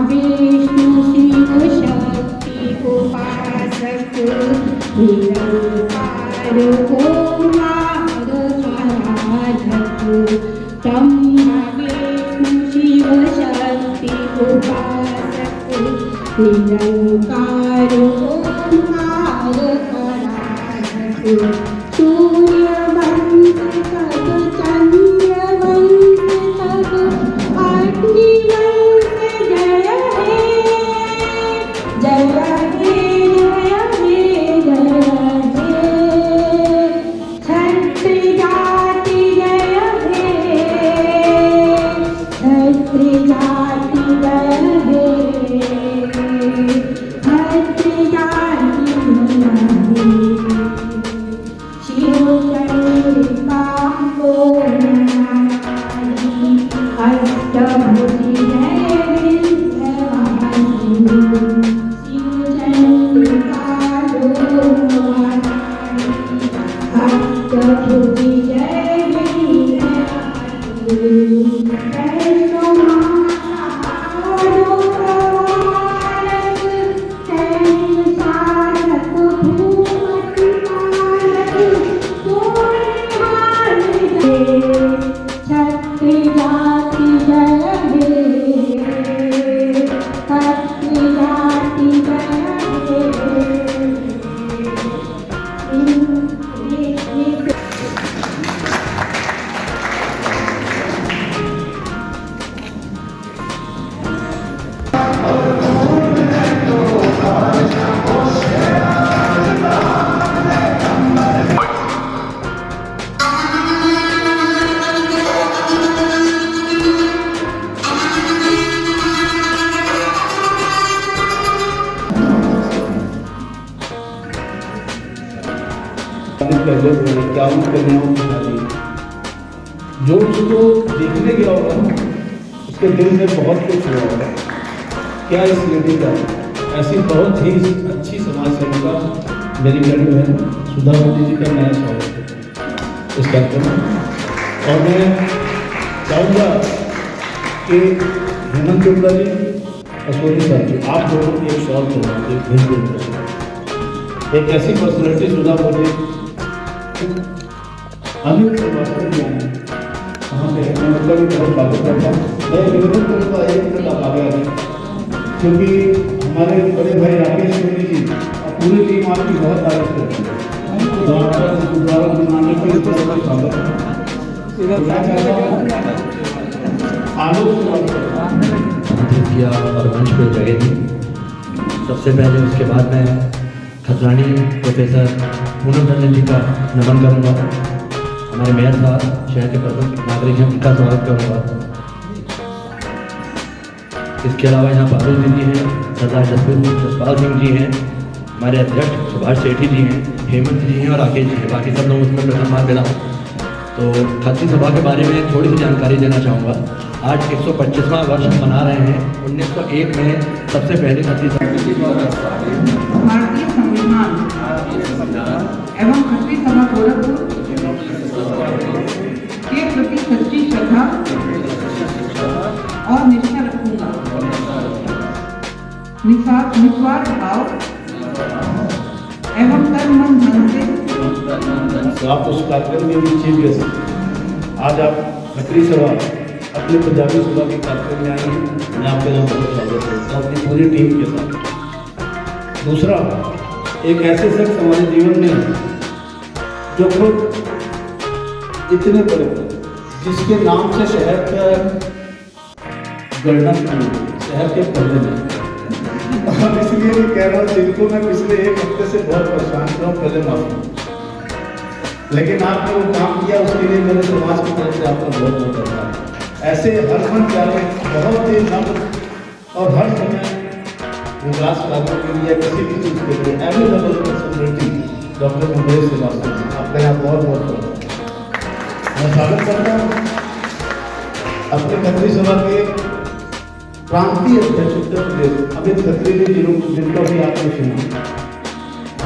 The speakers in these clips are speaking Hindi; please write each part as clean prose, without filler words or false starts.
विष्णु शिव शक्ति उपासक निरंकार ओंकार आराधक ब्रह्मा विष्णु शिव शक्ति उपासक निरंकार ओंकार आराधक सूर्य वंश तब चंद्र वंश तब अग्नि वंश जय हे जय हे जय हे जय हे क्षत्रिय जाति जय हे क्षत्रिय जाति जय हे क्षत्रिय जाति जय हे शिव चंद्रिका ओम अष्टभुजी जय विंध्यवासिनी शिव चंद्रिका अष्टभुजी जय विंध्यवासिनी वैष्णो महाकालो प्रवालक सैन्य साधक भूमति पालक सोनिहार जय क्षत्रिय जाति जय हे क्षत्रिय जाति जय हे पहले 51 कन्याओं की शादी, जो उसको देखने गया होगा उसके दिल में बहुत कुछ हुआ होगा। क्या इस लेडी का ऐसी बहुत ही अच्छी समाज सेविका मेरी बड़ी बहन सुधा मोदी जी का नया स्वागत है इस कार्यक्रम में। और मैं चाहूँगा कि हेमंत चोपड़ा जी और सोनी साहब जी आप दोनों एक शॉल करवा दें बिल्कुल। एक ऐसी पर्सनैलिटी सुधा मोदी अभी वास्तव में आए वहाँ पे मैं उनका भी बहुत स्वागत करता हूँ। मैं निवेदन करूँगा एक तक आप आगे आए क्योंकि हमारे बड़े भाई राकेश सोनी जी और पूरी टीम आपकी बहुत तारीफ करती है। तो आपका गुरुद्वारा बनाने के लिए बहुत स्वागत है। किया और मंच पर जगह दी। सबसे पहले उसके बाद मैं खतरानी प्रोफेसर पूनम टंडन जी का नमन करूँगा। हमारे मेयर साहब शहर के प्रमुख नागरिक हैं, उनका स्वागत करूँगा। इसके अलावा यहाँ बाबू दीदी हैं, सरदार जसपाल सिंह जी हैं, हमारे अध्यक्ष सुभाष सेठी जी हैं, हेमंत जी हैं और राकेश जी हैं। बाकी सब लोग उसमें प्रथम बार मिला हूँ। तो खत्री सभा के बारे में थोड़ी सी जानकारी देना चाहूँगा। आज 125वां वर्ष हम मना रहे हैं। 1901 में सबसे पहले खत्री सभा भारतीय संविधान एवं खत्री सभा गोरखपुर के प्रति सच्ची श्रद्धा और निष्ठा रखूंगा। निस्वार्थ भाव एवं तन मन धन से। आप उस कार्यक्रम में भी चीफ गेस्ट, आज आप खत्री सभा अपने पंजाबी सभा के कार्यक्रम में आई हैं। मैं आपके नाम बहुत स्वागत करता हूँ अपनी पूरी टीम के साथ। दूसरा, एक ऐसे शख्स हमारे जीवन में जो खुद इतने बड़े जिसके नाम से शहर का गणना शुरू हुई, शहर के पहले में। और इसलिए भी कह रहा हूँ जिनको मैं पिछले एक हफ्ते से बहुत परेशान कर रहा हूँ, पहले माफी। लेकिन आपने वो काम किया उसके लिए मेरे समाज की तरफ से आपका बहुत बहुत धन्यवाद। ऐसे हर मन जाने बहुत ही नम्र और हर समय विकास कार्यों के लिए किसी भी चीज़ के लिए available personality doctor Mukesh Shrivastava ji, आपका यहाँ बहुत बहुत मैं स्वागत करता हूँ। अपने खत्री सभा के प्रांतीय अध्यक्ष उत्तर प्रदेश अमित खत्री जी जिनका भी आपने सुना,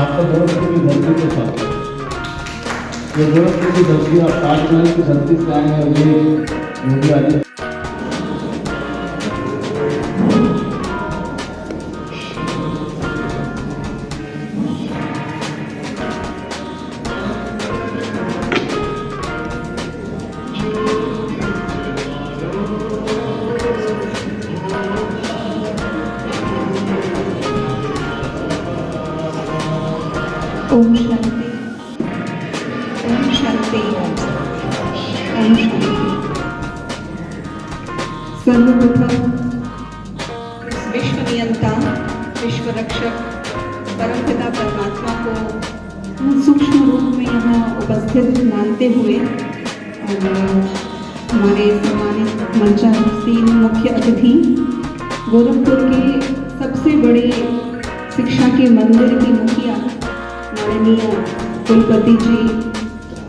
आपका गोरखपुर की धरती को स्वागत। ये गोरखपुर की धरती आप ताजमहल की धरती से आए हैं। ये योगी आदित्य ओम शांति, ओम शांति, ओम शांति। सर्वप्रथम इस विश्व नियंता, विश्व रक्षक, परमपिता परमात्मा को सूक्ष्म रूप में यहाँ उपस्थित मानते हुए और हमारे सम्मानित मंचासीन मुख्य अतिथि गोरखपुर के सबसे बड़े शिक्षा के मंदिर की मुखिया माननीय कुलपति जी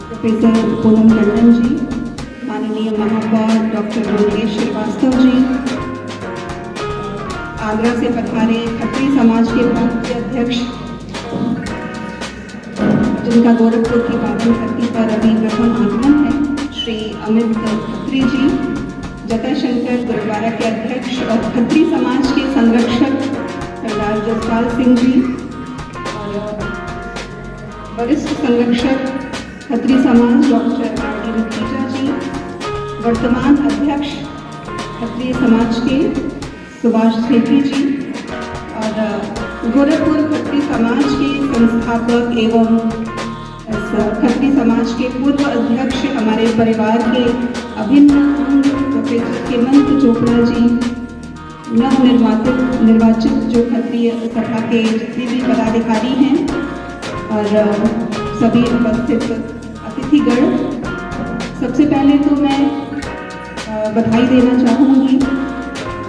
प्रोफेसर पूनम टंडन जी, माननीय महापौर डॉक्टर मंगेश श्रीवास्तव जी, आगरा से पधारे खत्री समाज के प्रांतीय अध्यक्ष जिनका गोरखपुर की पावन धरती पर अभी प्रथम आगमन है, श्री अमित खत्री जी, जटाशंकर गुरुद्वारा के अध्यक्ष और खत्री समाज के संरक्षक सरदार जसपाल सिंह जी और वरिष्ठ संरक्षक खत्री समाज डॉक्टर आर.डी. मुखीजा जी, वर्तमान अध्यक्ष खत्री समाज के सुभाष सेठी जी और गोरखपुर खत्री समाज के संस्थापक एवं खत्री समाज के पूर्व अध्यक्ष हमारे परिवार के अभिन्न अंग प्रोफेसर हेमंत चोपड़ा जी, निर्वाचित जो क्षत्रिय सभा के जितने भी पदाधिकारी हैं और सभी उपस्थित अतिथिगण, सबसे पहले तो मैं बधाई देना चाहूँगी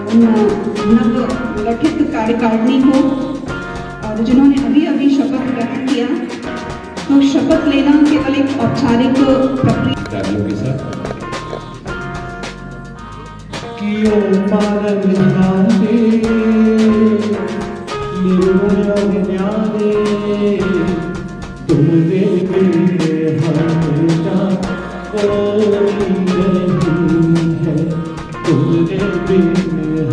उन नव गठित कार्यकारिणी को और जिन्होंने अभी अभी शपथ ग्रहण किया। तो शपथ लेना केवल एक औपचारिक प्रक्रिया के साथ तुमरे बिन हमका कोई नहीं है, तुमरे बिन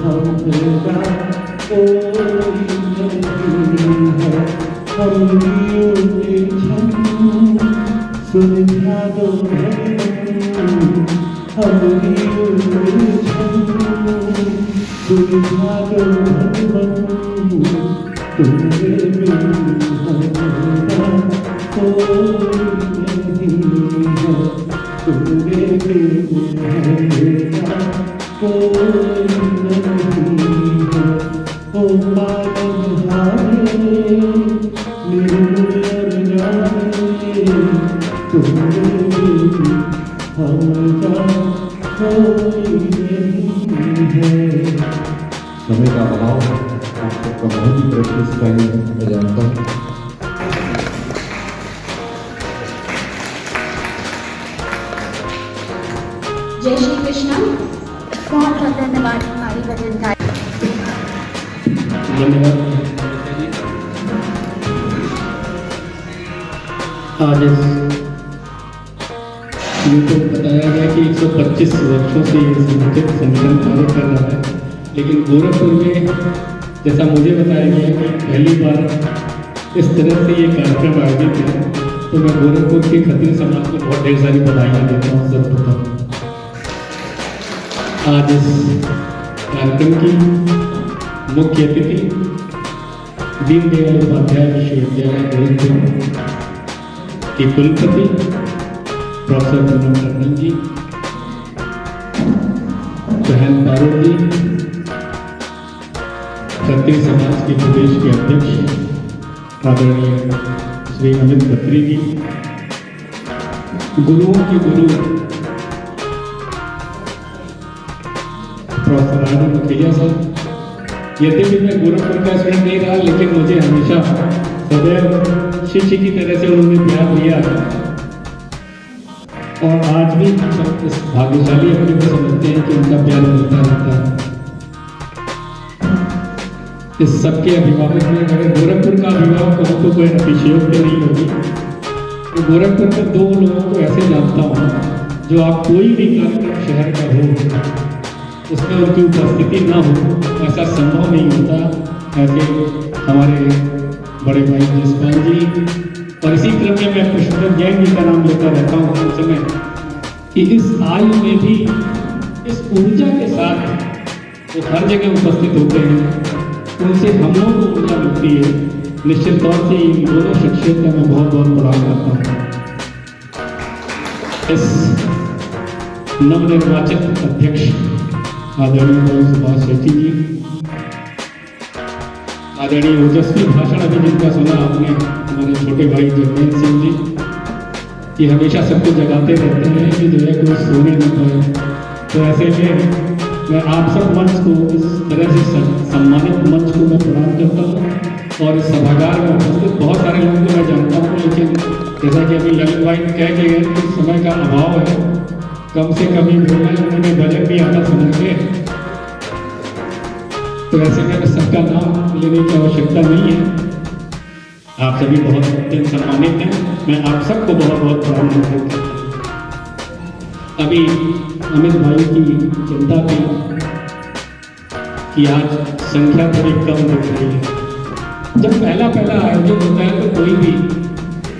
हमका कोई नहीं है। सुलझा दो हमारी उलझन, सुलझा दो तुमरे बिन हमका कोई नहीं है, तुमरे बिन हमका कोई नहीं है। ओ पालनहारे निर्मल जाने, तुमरे बिन हमका कोई नहीं है। समय का अभाव आप सबका बहुत ही प्रेशियस टाइम मैं जानता हूँ। जय श्री कृष्णा। बहुत बहुत धन्यवाद हमारी भजन गाय। धन्यवाद। आज इनको बताया गया कि 125 वर्षों से ये संगठन कार्य कर रहा है, लेकिन गोरखपुर में जैसा मुझे बताया गया कि पहली बार इस तरह से ये कार्यक्रम आयोजित है, तो मैं गोरखपुर के खत्री समाज को बहुत ढेर सारी बधाइयाँ देता हूँ सर्वप्रथम। आज इस कार्यक्रम की मुख्य अतिथि दीनदयाल उपाध्याय विश्वविद्यालय गोरखपुर के कुलपति प्रोफेसर पूनम टंडन जी, बहन पारुल जी, खत्री समाज के प्रदेश के अध्यक्ष आदरणीय श्री अमित खत्री जी, गुरुओं के गुरु प्रोफेसर आर.डी. मुखीजा साहब। यद्यपि मैं गोरखपुर का स्टूडेंट नहीं रहा, लेकिन मुझे हमेशा सदैव शिष्य की तरह से उन्होंने प्यार दिया और आज भी सब इस भाग्यशाली अपने को समझते हैं कि उनका प्यार मिलता रहता है। इस सबके अभिभावक में अगर गोरखपुर का अभिभावक कहूँ तो कोई अतिशयोक्ति नहीं होगी। तो गोरखपुर में दो लोगों को ऐसे जानता हूँ जो आप कोई भी कार्यक्रम शहर का हो उसमें उनकी उपस्थिति ना हो, ऐसा संभव नहीं होता। ऐसे हमारे बड़े भाई जसपाल जी, और इसी क्रम में मैं पुष्पन जैन जी का नाम लेता रहता हूँ हर समय कि इस आयु में भी इस ऊर्जा के साथ वो हर जगह उपस्थित होते हैं, उनसे हम लोगों को ऊर्जा मिलती है। निश्चित तौर से इन दोनों शख्सियत का मैं बहुत बहुत प्रणाम करता हूँ। इस नवनिर्वाचित अध्यक्ष आदरणीय सुभाष शेट्टी जी, आदरणीय ओजस्वी भाषण अभी जिनका सुना आपने, हमारे छोटे भाई जगमेंद्र सिंह जी, ये हमेशा सबको जगाते रहते हैं कि जो है कोई सोने न पाए। तो ऐसे में मैं आप सब मंच को इस तरह से सम्मानित मंच को मैं प्रणाम करता हूँ। और इस सभागार में उपस्थित बहुत सारे लोगों को मैं जानता हूँ, लेकिन जैसा कि अभी ललित भाई कह के गए कि समय का अभाव है, कम से कम ही बोलना है, उन्होंने भजन भी आना समझ के, तो ऐसे में सबका नाम लेने की आवश्यकता नहीं है। आप सभी बहुत अत्यंत सम्मानित हैं, मैं आप सबको बहुत बहुत प्रणाम करता हूँ। अभी अमित भाई की चिंता थी कि आज संख्या थोड़ी कम दिख रही है। जब पहला आयोजन होता है तो कोई भी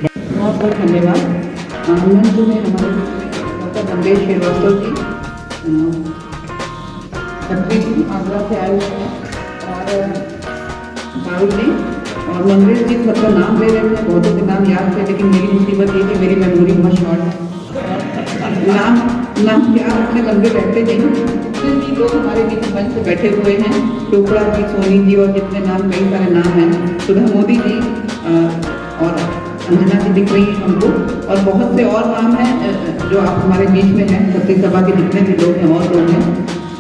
बहुत बहुत धन्यवाद। मंच में हमारे डॉक्टर मंगेश श्रीवास्तव जी, खत्री जी आगरा से आए हुए हैं, और राहुल जी और मंगेश जी, सबका नाम ले रहे थे, बहुतों के नाम याद थे, लेकिन मेरी मुसीबत ये कि मेरी मेमोरी बहुत शॉर्ट है, नाम याद रखने लंबे रहते नहीं। जितने भी लोग हमारे बीच मंच पे बैठे हुए हैं, चोपड़ा जी, सोनी जी और जितने नाम, कई सारे नाम हैं, सुधा मोदी जी और अंजना जी दिख रही है हमको, और बहुत से और नाम हैं जो आप हमारे बीच में हैं, सत्य सभा के जितने भी लोग हैं और लोग हैं,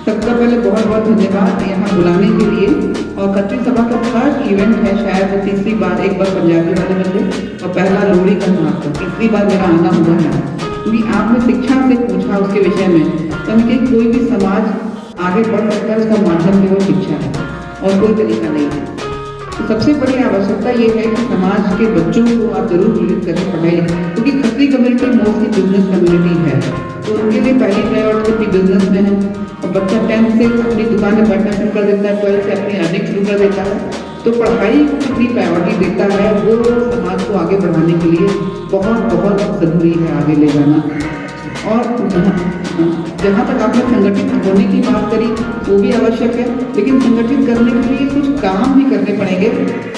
सबका पहले बहुत बहुत धन्यवाद यहाँ बुलाने के लिए। और खत्री सभा का थर्ड इवेंट है, शायद तीसरी बार, एक बार पंजाबी वाले बच्चे और पहला लोहड़ी का महात्म, तीसरी बार मेरा आना हुआ है। क्योंकि आपने शिक्षा से पूछा उसके विषय में, तो मैं कि कोई भी समाज आगे बढ़ सकता है, उसका माध्यम केवल शिक्षा है और कोई तरीका नहीं है। तो सबसे बड़ी आवश्यकता ये है कि समाज के बच्चों को आप जरूर प्रेरित करें पढ़ाई, क्योंकि Khatri community mostly business community है, तो उनके लिए पहली प्रायोरिटी अपनी बिजनेस में है। और बच्चा 10th से अपनी दुकान में बैठना शुरू कर देता है, 12th से अपनी अर्निंग शुरू कर देता है, तो पढ़ाई को कितनी प्रायोरिटी देता है वो समाज को आगे बढ़ाने के लिए बहुत बहुत ज़रूरी है आगे ले जाना। और जहाँ तक आपने संगठित होने की बात करी वो भी आवश्यक है, लेकिन संगठित करने के लिए कुछ काम भी करने पड़ेंगे।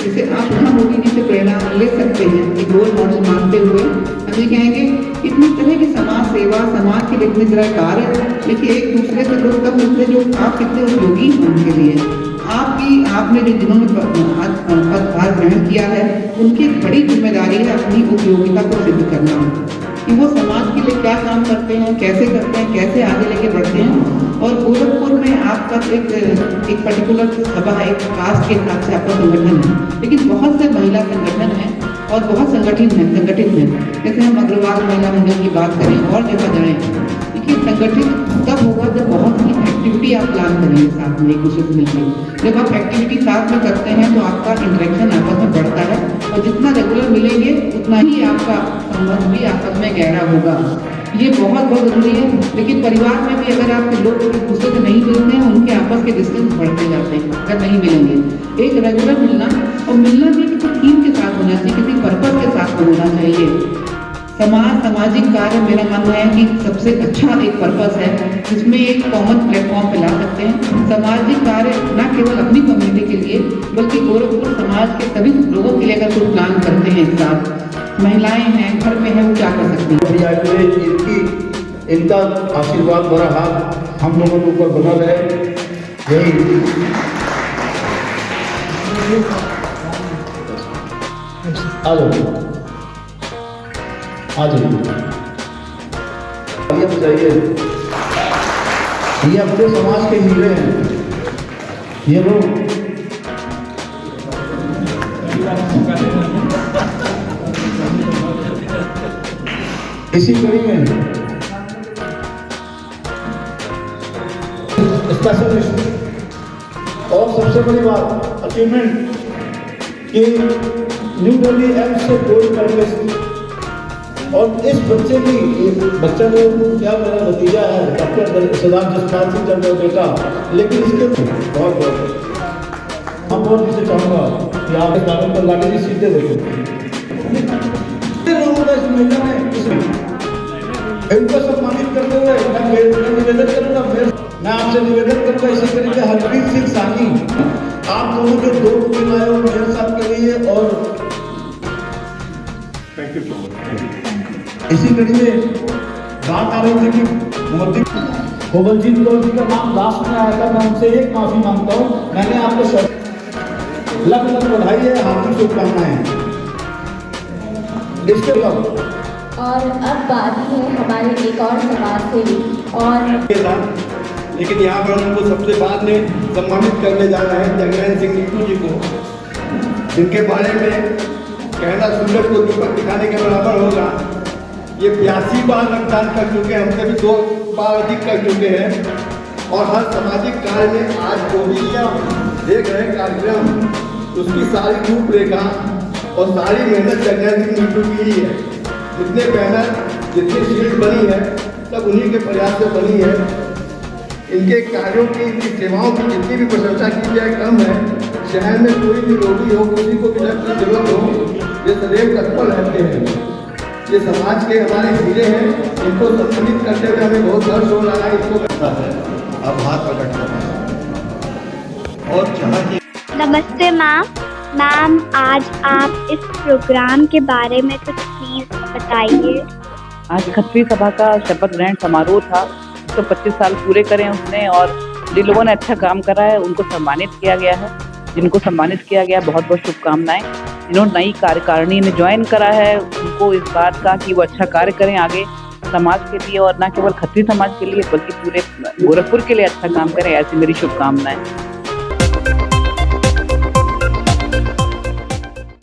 जैसे आप सुधा मोदी जी से प्रेरणा ले सकते हैं, एक रोल मॉडल मानते हुए हम ये कहेंगे इतनी तरह की समाज सेवा, समाज के लिए इतने तरह कार्य, लेकिन एक दूसरे से लोग तब मिलते जो आप कितने उपयोगी हैं उनके लिए। आपने जो जिन्होंने पदभार ग्रहण किया है, उनकी एक बड़ी जिम्मेदारी है अपनी उपयोगिता को सिद्ध करना, कि वो समाज के लिए क्या काम करते हैं, कैसे आगे लेके बढ़ते हैं। और गोरखपुर में आपका एक पर्टिकुलर सभा है, एक कास्ट के हिसाब से आपका संगठन है, लेकिन बहुत से महिला संगठन हैं और बहुत संगठित हैं। जैसे हम अग्रवाल महिला मंडल की बात करें और जगह जाएँ, देखिए संगठित तब होगा जब बहुत सी एक्टिविटी आप प्लान करेंगे साथ में एक दूसरे से मिलकर। जब आप एक्टिविटी साथ में करते हैं तो आपका इंटरेक्शन आपस में बढ़ता है, और जितना रेगुलर मिलेंगे उतना ही आपका संबंध भी आपस में गहरा होगा। ये बहुत ज़रूरी है। लेकिन परिवार में भी अगर आपके लोग एक दूसरे से नहीं मिलते हैं, उनके आपस के डिस्टेंस बढ़ते जाते हैं अगर नहीं मिलेंगे। एक रेगुलर मिलना, और मिलना भी किसी थीम के साथ होना चाहिए, किसी पर्पस के साथ होना चाहिए। सामाजिक कार्य मेरा मानना है कि सबसे अच्छा एक पर्पस है जिसमें एक कॉमन प्लेटफॉर्म पे ला सकते हैं। सामाजिक कार्य न केवल अपनी कम्युनिटी के लिए बल्कि गोरखपुर समाज के सभी लोगों के लिए अगर कोई प्लान करते हैं, एक साथ महिलाएं हैं, घर में हैं, वो क्या कर सकती हैं। इनका आशीर्वाद भरा हाथ हम लोगों के ऊपर बना रहे। यही आ जाइए चाहिए। ये अपने समाज के हीरे हैं ये लोग। इसी कड़ी में स्पेशलिस्ट और सबसे बड़ी बात अचीवमेंट कि न्यू दिल्ली एम्स से गोल्ड मेडलिस्ट, और इस बच्चे की बच्चा जो क्या मेरा नतीजा है डॉक्टर सरदार जसपाल सिंह जब बेटा, लेकिन इसके बहुत हम बहुत इससे चाहूँगा कि आप इस बात पर लाने की सीधे देखो लोगों का इस महिला में इनको सम्मानित करते हुए मैं निवेदन करूँगा, मैं आपसे निवेदन करूँगा इसी तरीके हरप्रीत सिंह सानी आप दोनों जो दो टीम आए हो मेयर साहब के लिए, और थैंक यू। इसी कड़ी में बात आ रही थी कि मोदी गोबलजीत कौर जी का नाम लास्ट में आया था। मैं उनसे एक माफी मांगता हूँ, मैंने आपको लख लख बधाई है, हार्दिक शुभकामनाएं। इसके बाद और अब बारी है हमारे एक और समाज सेवी और लेकिन यहाँ पर उनको सबसे बाद में सम्मानित करने जा रहे हैं जगनैन सिंह नीटू जी को, जिनके बारे में कहना सूरज को दीपक दिखाने के बराबर होगा। ये 82 बार रक्तदान कर चुके हैं, हमसे भी 2 बार अधिक कर चुके हैं, और हर सामाजिक कार्य में आज ओबीसियाँ देख रहे हैं कार्यक्रम, उसकी सारी रूपरेखा और सारी मेहनत जगनैन सिंह नीटू की ही है। जितने बैनर, जितनी शील्ड बनी है, सब उन्हीं के प्रयास से बनी है। इनके कार्यों की, इनकी सेवाओं की जितनी भी प्रशंसा की जाए कम है। शहर में कोई भी रोगी हो, किसी को भी रक्त की जरूरत हो, ये सदैव तत्पर रहते हैं। ये समाज के हमारे हीरे हैं, इनको सम्मानित करते हुए हमें बहुत हर्ष हो रहा है। इसको करता है आभार प्रकट करना है। और चाहिए। नमस्ते मैम, आज आप इस प्रोग्राम के बारे में कुछ प्लीज बताइए। आज खत्री सभा का शपथ ग्रहण समारोह था। तो 25 साल पूरे करे उसने, और जिन लोगों ने अच्छा काम करा है उनको सम्मानित किया गया है। जिनको सम्मानित किया गया बहुत बहुत शुभकामनाएं। जिन्होंने नई कार्यकारिणी में ज्वाइन करा है उनको इस बात का कि वो अच्छा कार्य करें आगे समाज के लिए, और न केवल खत्री समाज के लिए बल्कि पूरे गोरखपुर के लिए अच्छा काम करें, ऐसी मेरी शुभकामनाएं।